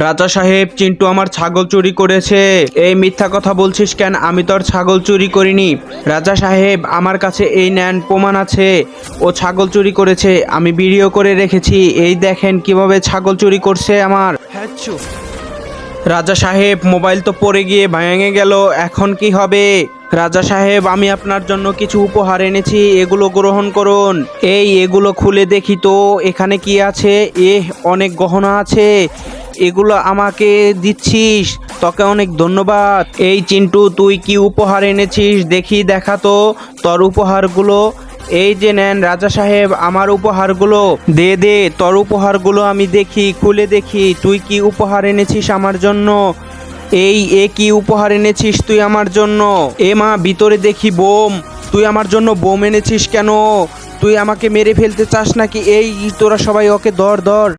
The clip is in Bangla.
রাজা সাহেব, চিন্টু আমার ছাগল চুরি করেছে। এই মিথ্যা কথা বলছিস কেন? আমি তো আর ছাগল চুরি করিনি। রাজা সাহেব, আমার কাছে এই নেন প্রমাণ আছে, ও ছাগল চুরি করেছে। আমি ভিডিও করে রেখেছি, এই দেখেন কিভাবে ছাগল চুরি করছে আমার। হ্যাঁচু। রাজা সাহেব, মোবাইল তো পড়ে গিয়ে ভেঙে গেল, এখন কি হবে? রাজা সাহেব, আমি আপনার জন্য কিছু উপহার এনেছি, এগুলো গ্রহণ করুন। এগুলো খুলে দেখি তো এখানে কি আছে। অনেক গহনা আছে, এগুলো আমাকে দিচ্ছিস, তোকে অনেক ধন্যবাদ। এই চিন্টু, তুই কি উপহার এনেছিস দেখি, দেখা তো তোর উপহারগুলো। এই যে নেন রাজা সাহেব, আমার উপহারগুলো। দে দে তোর উপহারগুলো আমি দেখি, খুলে দেখি তুই কি উপহার এনেছিস আমার জন্য। কি উপহার এনেছিস তুই আমার জন্য? মা, ভিতরে দেখি বোম। তুই আমার জন্য বোম এনেছিস কেন? তুই আমাকে মেরে ফেলতে চাস নাকি? তোরা সবাই ওকে ধর ধর।